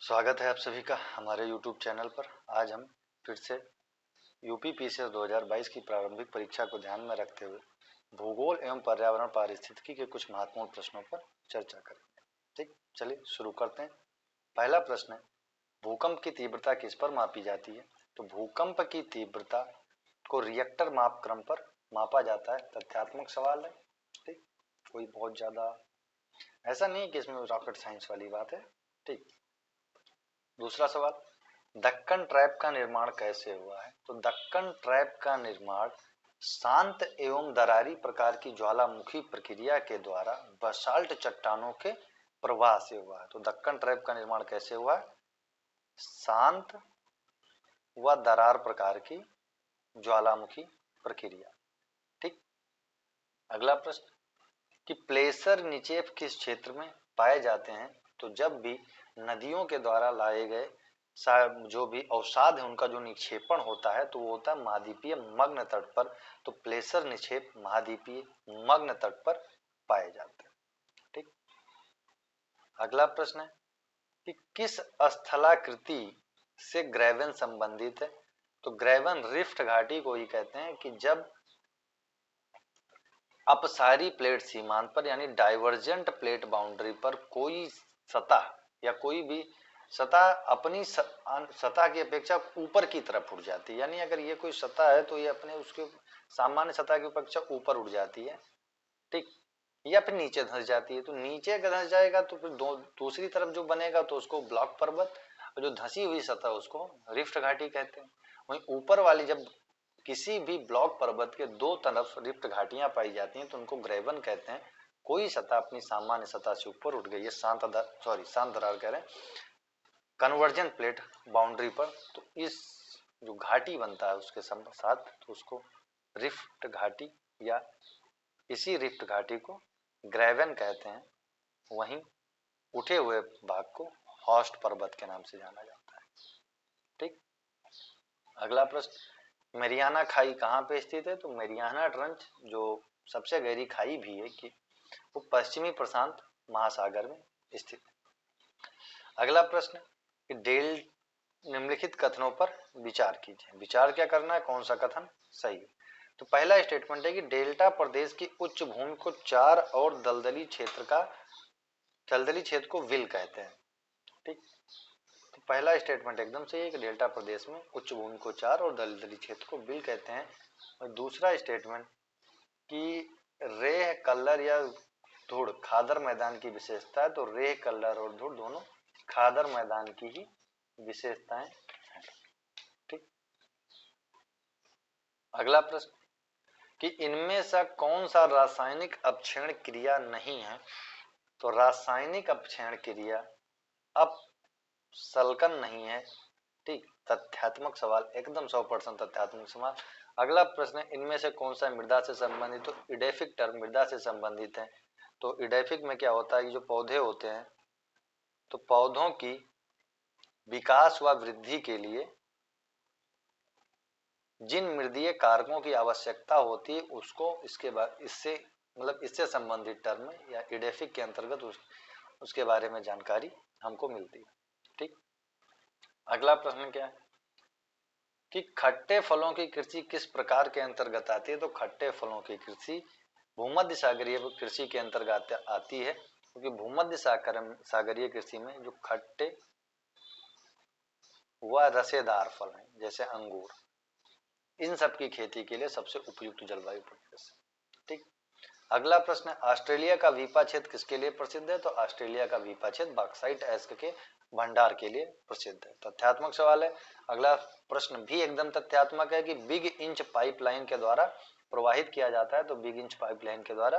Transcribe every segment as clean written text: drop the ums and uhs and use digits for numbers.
स्वागत है आप सभी का हमारे YouTube चैनल पर। आज हम फिर से यूपी पीसीएस 2022 की प्रारंभिक परीक्षा को ध्यान में रखते हुए भूगोल एवं पर्यावरण पारिस्थितिकी के कुछ महत्वपूर्ण प्रश्नों पर चर्चा करेंगे। ठीक, चलिए शुरू करते हैं। पहला प्रश्न है, भूकंप की तीव्रता किस पर मापी जाती है? तो भूकंप की तीव्रता को रिएक्टर मापक्रम पर मापा जाता है। तथ्यात्मक सवाल है। ठीक, कोई बहुत ज्यादा ऐसा नहीं कि इसमें रॉकेट साइंस वाली बात है। ठीक, दूसरा सवाल, दक्कन ट्रैप का निर्माण कैसे हुआ है? तो दक्कन ट्रैप का निर्माण शांत एवं दरारी प्रकार की ज्वालामुखी प्रक्रिया के द्वारा बसाल्ट चट्टानों के प्रवाह से हुआ है। तो दक्कन ट्रैप का निर्माण कैसे हुआ है? शांत व दरार प्रकार की ज्वालामुखी प्रक्रिया। ठीक, अगला प्रश्न कि प्लेसर निक्षेप किस क्षेत्र में पाए जाते हैं? तो जब भी नदियों के द्वारा लाए गए जो भी अवसाद है उनका जो निक्षेपण होता है तो वो होता है महाद्वीपीय मग्न तट पर। तो प्लेसर निक्षेप महाद्वीपीय मग्न तट पर पाए जाते हैं। ठीक, अगला प्रश्न है कि किस स्थलाकृति से ग्रेवन संबंधित है? तो ग्रेवन रिफ्ट घाटी को ही कहते हैं कि जब अपसारी प्लेट सीमांत पर यानी डाइवर्जेंट प्लेट बाउंड्री पर कोई सतह या कोई भी सतह अपनी सतह की अपेक्षा ऊपर की तरफ उठ जाती है। यानी अगर ये कोई सतह है तो ये अपने उसके सामान्य सतह की अपेक्षा ऊपर उठ जाती है। ठीक, या फिर नीचे धंस जाती है। तो नीचे अगर धंस जाएगा तो फिर दूसरी तरफ जो बनेगा तो उसको ब्लॉक पर्वत, और जो धंसी हुई सतह उसको रिफ्ट घाटी कहते हैं। वहीं ऊपर वाली जब किसी भी ब्लॉक पर्वत के दो तरफ रिफ्ट घाटियां पाई जाती हैं तो उनको ग्रेवन कहते हैं। कोई सतह अपनी सामान्य सतह से ऊपर उठ गई है, शांत दरार कह रहे हैं, कन्वर्जन प्लेट बाउंड्री पर, तो इस जो घाटी बनता है उसके साथ तो उसको रिफ्ट घाटी या इसी रिफ्ट घाटी को ग्रेवन कहते हैं। वहीं उठे हुए भाग को हॉस्ट पर्वत के नाम से जाना जाता है। ठीक, अगला प्रश्न, मेरियाना खाई कहाँ पे स्थित है? तो मेरियाना ट्रंच जो सबसे गहरी खाई भी है कि वो पश्चिमी प्रशांत महासागर में स्थित है। अगला प्रश्न कि निम्नलिखित कथनों पर विचार कीजिए। विचार क्या करना है, कौन सा कथन सही है? तो पहला स्टेटमेंट है कि डेल्टा प्रदेश की उच्च भूमि को चार और दलदली क्षेत्र को विल कहते हैं। ठीक, तो पहला स्टेटमेंट एकदम सही है कि डेल्टा प्रदेश में उच्च भूमि को चार और दलदली क्षेत्र को विल कहते हैं। और दूसरा स्टेटमेंट कि रेह कल्लर या धूड़ खादर मैदान की विशेषता है। तो रेह कल्लर और धूड़ दोनों खादर मैदान की ही विशेषताएं हैं। ठीक, अगला प्रश्न कि इनमें से कौन सा रासायनिक अपक्षेण क्रिया नहीं है? तो रासायनिक अपक्षेण क्रिया अपसल्कन नहीं है। ठीक, तथ्यात्मक सवाल, एकदम 100% तथ्यात्मक सवाल। अगला प्रश्न है, इनमें से कौन सा मृदा से संबंधित? तो इडेफिक टर्म मृदा से संबंधित है। तो इडेफिक में क्या होता है कि जो पौधे होते हैं तो पौधों की विकास व वृद्धि के लिए जिन मृदीय कारकों की आवश्यकता होती है उसको इसके बाद इससे संबंधित टर्म या इडेफिक के अंतर्गत उसके बारे में जानकारी हमको मिलती है। ठीक, अगला प्रश्न क्या है कि खट्टे फलों की कृषि किस प्रकार के अंतर्गत आती है? तो खट्टे फलों की कृषि भूमध्य सागरीय कृषि के अंतर्गत आती है, क्योंकि भूमध्य सागरीय कृषि में जो खट्टे व रसेदार फल हैं जैसे अंगूर, इन सब की खेती के लिए सबसे उपयुक्त जलवायु प्रदेश। ठीक, अगला प्रश्न है, ऑस्ट्रेलिया का वीपा क्षेत्र किसके लिए प्रसिद्ध है? तो ऑस्ट्रेलिया का वीपा क्षेत्र बॉक्साइट एस्क के भंडार के लिए प्रसिद्ध है। तथ्यात्मक सवाल है। अगला प्रश्न भी एकदम तथ्यात्मक है कि बिग इंच पाइपलाइन के द्वारा प्रवाहित किया जाता है। तो बिग इंच पाइपलाइन के द्वारा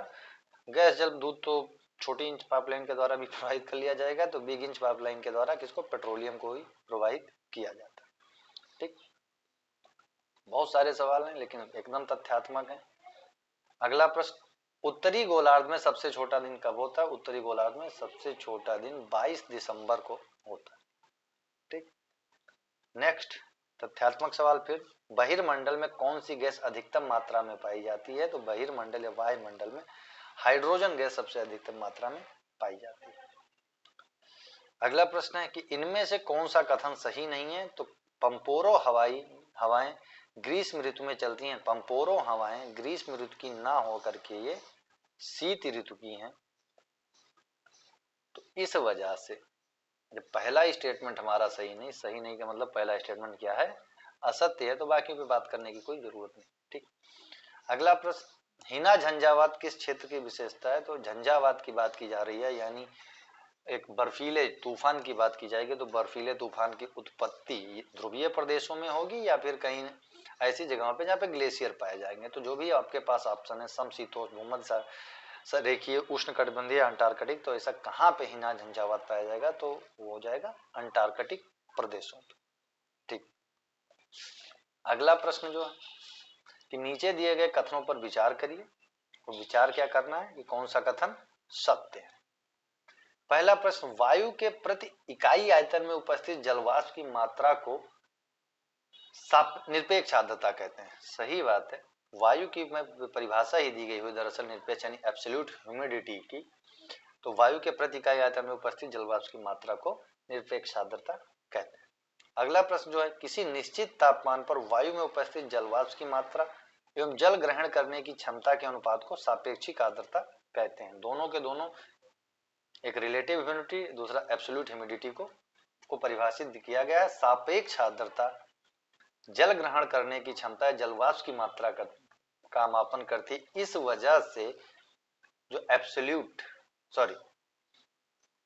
गैस जल दूध तो छोटी इंच पाइपलाइन के द्वारा भी प्रवाहित कर लिया जाएगा। तो बिग इंच पाइपलाइन के द्वारा किसको? पेट्रोलियम को ही प्रवाहित किया जाता है। ठीक, बहुत सारे सवाल हैं लेकिन एकदम तथ्यात्मक है। अगला प्रश्न, उत्तरी गोलार्ध में सबसे छोटा दिन कब होता है? उत्तरी गोलार्ध में सबसे छोटा दिन 22 दिसंबर को होता है। ठीक, नेक्स्ट तथ्यात्मक सवाल फिर, बहिर्मंडल में कौन सी गैस अधिकतम मात्रा में पाई जाती है? तो बहिर्मंडल या वायुमंडल में हाइड्रोजन गैस सबसे अधिकतम मात्रा में पाई जाती है। अगला प्रश्न है कि इनमें से कौन सा कथन सही नहीं है? तो पंपोरो हवाएं ग्रीष्म ऋतु में चलती हैं। पंपोरो हवाएं ग्रीष्म ऋतु की ना होकर के ये शीत ऋतु की हैं। तो इस वजह से जब पहला स्टेटमेंट हमारा सही नहीं का मतलब पहला स्टेटमेंट क्या है? असत्य है, तो बाकी पे बात करने की कोई जरूरत नहीं। ठीक। अगला प्रश्न, हिना झंझावात किस क्षेत्र की विशेषता है? तो झंझावात की बात की जा रही है, यानी एक बर्फीले तूफान की बात की जाएगी। तो बर्फीले तूफान की उत्पत्ति ध्रुवीय प्रदेशों में होगी या फिर कहीं ऐसी जगहों पे जहाँ पे ग्लेशियर पाए जाएंगे। तो जो भी आपके पास ऑप्शन है, समशीतोष्ण भूमध्य रेखीय उष्णकटिबंधीय अंटार्कटिक, तो ऐसा कहाँ पे हिना झंझावात पाया जाएगा? तो वो हो जाएगा अंटार्कटिक प्रदेशों पे। ठीक। अगला प्रश्न जो है कि नीचे दिए गए कथनों पर विचार करिए। तो विचार क्या करना है कि कौन सा कथन सत्य है। पहला प्रश्न, वायु के प्रति इकाई आयतन में उपस्थित जलवाष्प की मात्रा को निरपेक्ष आर्द्रता कहते हैं। सही बात है। वायु की में परिभाषा ही दी गई हुई दरअसल निरपेक्ष यानी एब्सोल्यूट ह्यूमिडिटी की। तो वायु के प्रति इकाई आयतन में उपस्थित जलवाष्प की मात्रा को निरपेक्ष आर्द्रता कहते हैं। अगला प्रश्न जो है, किसी निश्चित तापमान पर वायु में उपस्थित जलवाष्प की मात्रा एवं जल ग्रहण करने की क्षमता के अनुपात को सापेक्षिक आर्द्रता कहते हैं। दोनों के दोनों, एक रिलेटिव ह्यूमिडिटी, दूसरा एब्सोल्यूट ह्यूमिडिटी को परिभाषित किया गया है। सापेक्ष आर्द्रता जल ग्रहण करने की क्षमता है, जलवाष्प की मात्रा का मापन करती। इस वजह से जो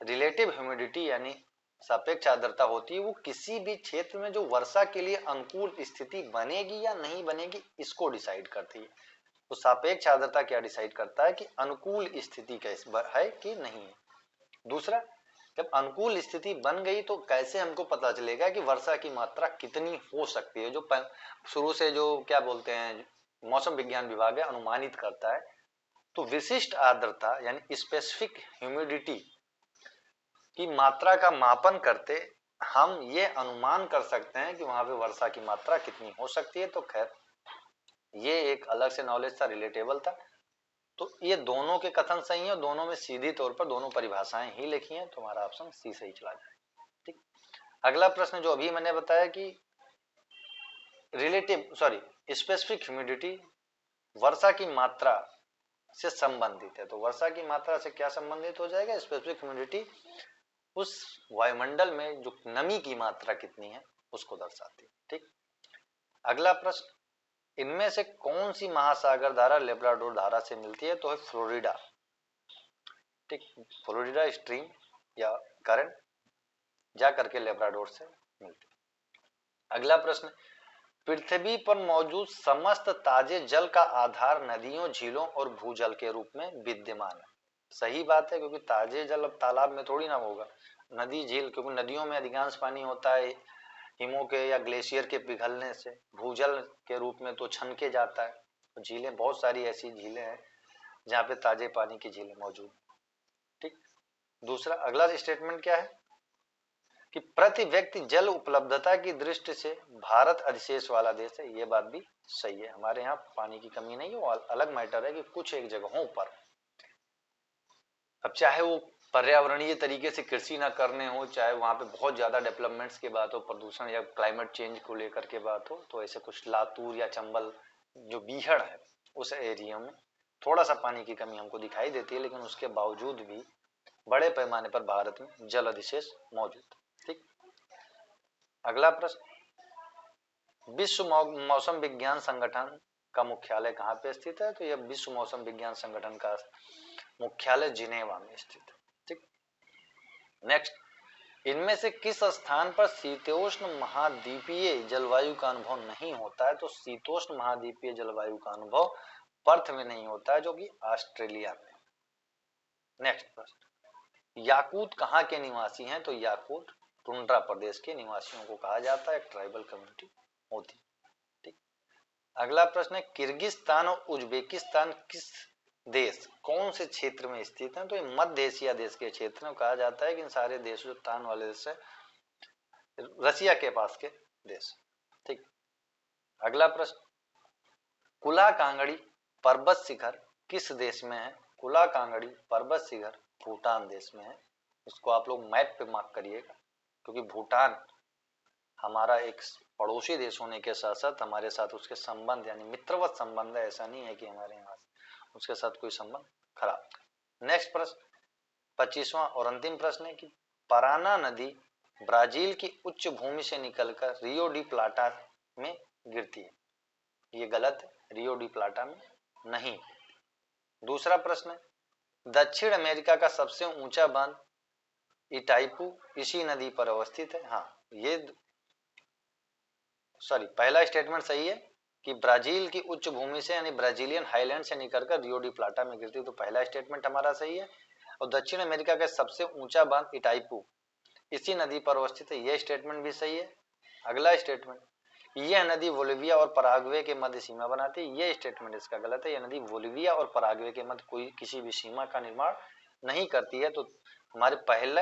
रिलेटिव ह्यूमिडिटी यानी सापेक्ष आर्द्रता होती है, वो किसी भी क्षेत्र में जो वर्षा के लिए अनुकूल स्थिति बनेगी या नहीं बनेगी, इसको डिसाइड करती है। तो सापेक्ष आर्द्रता क्या डिसाइड करता है कि अनुकूल स्थिति कैसे है कि नहीं है। दूसरा, जब अनुकूल स्थिति बन गई तो कैसे हमको पता चलेगा कि वर्षा की मात्रा कितनी हो सकती है? जो शुरू से जो क्या बोलते हैं मौसम विज्ञान विभाग है अनुमानित करता है। तो विशिष्ट आर्द्रता यानी स्पेसिफिक ह्यूमिडिटी की मात्रा का मापन करते हम ये अनुमान कर सकते हैं कि वहां पे वर्षा की मात्रा कितनी हो सकती है। तो खैर ये एक अलग से नॉलेज था, रिलेटेबल था। तो ये दोनों के कथन सही है, दोनों में सीधी तौर पर दोनों परिभाषाएं ही लिखी हैं। तो हमारा ऑप्शन सी सही चला जाए। ठीक। अगला प्रश्न जो अभी मैंने बताया कि स्पेसिफिक ह्यूमिडिटी वर्षा की मात्रा से संबंधित है। तो वर्षा की मात्रा से क्या संबंधित हो जाएगा? स्पेसिफिक ह्यूमिडिटी उस वायुमंडल में जो नमी की मात्रा कितनी है उसको दर्शाती है। ठीक। अगला प्रश्न, इनमें से कौन सी महासागर धारा लेब्राडोर धारा से मिलती है? तो है फ्लोरिडा। ठीक, फ्लोरिडा स्ट्रीम या करंट जा करके लेब्राडोर से मिलती है। अगला प्रश्न, पृथ्वी पर मौजूद समस्त ताजे जल का आधार नदियों, झीलों और भूजल के रूप में विद्यमान है। सही बात है, क्योंकि ताजे जल अब तालाब में थोड़ी ना होगा, नदी झील, क्योंकि नदियों में अधिकांश पानी होता है हिमों के या ग्लेशियर के पिघलने से। भूजल के रूप में तो छनके जाता है। तो झीलें, बहुत सारी ऐसी झीलें हैं जहाँ पे ताजे पानी की झीलें मौजूद। ठीक। दूसरा, अगला स्टेटमेंट क्या है कि प्रति व्यक्ति जल उपलब्धता की दृष्टि से भारत अधिशेष वाला देश है। ये बात भी सही है, हमारे यहाँ पानी की कमी नहीं है। वो अलग मैटर है कि कुछ एक जगहों पर, अब चाहे वो पर्यावरणीय तरीके से कृषि ना करने हो, चाहे वहां पे बहुत ज्यादा डेवलपमेंट्स की बात हो, प्रदूषण या क्लाइमेट चेंज को लेकर के बात हो, तो ऐसे कुछ लातूर या चंबल जो बीहड़ है उस एरिया में थोड़ा सा पानी की कमी हमको दिखाई देती है, लेकिन उसके बावजूद भी बड़े पैमाने पर भारत में जल अधिशेष मौजूद। ठीक। अगला प्रश्न, विश्व मौसम विज्ञान संगठन का मुख्यालय कहाँ पे स्थित है? तो यह विश्व मौसम विज्ञान संगठन का मुख्यालय जिनेवा में स्थित है। ठीक। नेक्स्ट, इनमें से किस स्थान पर शीतोष्ण महाद्वीपीय जलवायु का अनुभव नहीं होता है? तो शीतोष्ण महाद्वीपीय जलवायु का अनुभव पर्थ में नहीं होता है, जो कि ऑस्ट्रेलिया में। नेक्स्ट प्रश्न, याकूत कहाँ के निवासी हैं? तो याकूत टुंड्रा प्रदेश के निवासियों को कहा जाता है, एक ट्राइबल कम्युनिटी होती। ठीक। अगला प्रश्न है, किर्गिस्तान और उज्बेकिस्तान किस देश कौन से क्षेत्र में स्थित है? तो ये मध्य एशिया देश के क्षेत्र में कहा जाता है कि इन सारे देश जो तान वाले देश है, रसिया के पास के देश। ठीक। अगला प्रश्न, कुला कांगड़ी पर्वत शिखर किस देश में है? कुला कांगड़ी पर्वत शिखर भूटान देश में है। इसको आप लोग मैप पे मार्क करिएगा, क्योंकि भूटान हमारा एक पड़ोसी देश होने के साथ साथ हमारे साथ उसके संबंध यानी मित्रवत संबंध है। ऐसा नहीं है कि हमारे यहाँ उसके साथ कोई संबंध खराब। नेक्स्ट प्रश्न 25वां और अंतिम प्रश्न है कि पराना नदी ब्राजील की उच्च भूमि से निकलकर रियो डी प्लाटा में गिरती है। ये गलत है, रियो डी प्लाटा में नहीं। दूसरा प्रश्न है, दक्षिण अमेरिका का सबसे ऊंचा बांध इटाइपू इसी नदी पर अवस्थित है। हाँ, ये पहला स्टेटमेंट सही है कि ब्राजील की उच्च भूमि से यानी ब्राजीलियन हाईलैंड से निकलकर रियो डी प्लाटा में गिरती है, तो पहला स्टेटमेंट हमारा सही है। और दक्षिण अमेरिका का सबसे ऊंचा बांध इटाइपू इसी नदी पर अवस्थित है, यह स्टेटमेंट भी सही है। अगला स्टेटमेंट, यह नदी बोलिविया और पराग्वे के मध्य सीमा बनाती है, यह स्टेटमेंट इसका गलत है। यह नदी बोलिविया और पराग्वे के मध्य कोई किसी भी सीमा का निर्माण नहीं करती है, तो हमारे पहला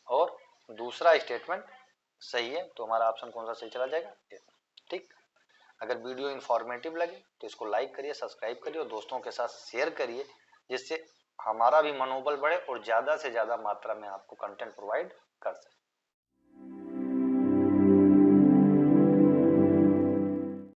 और दूसरा स्टेटमेंट सही है। तो हमारा ऑप्शन कौन सा सही चला जाएगा? ठीक। अगर वीडियो इंफॉर्मेटिव लगे तो इसको लाइक करिए, सब्सक्राइब करिए और दोस्तों के साथ शेयर करिए, जिससे हमारा भी मनोबल बढ़े और ज्यादा से ज्यादा मात्रा में आपको कंटेंट प्रोवाइड कर सके।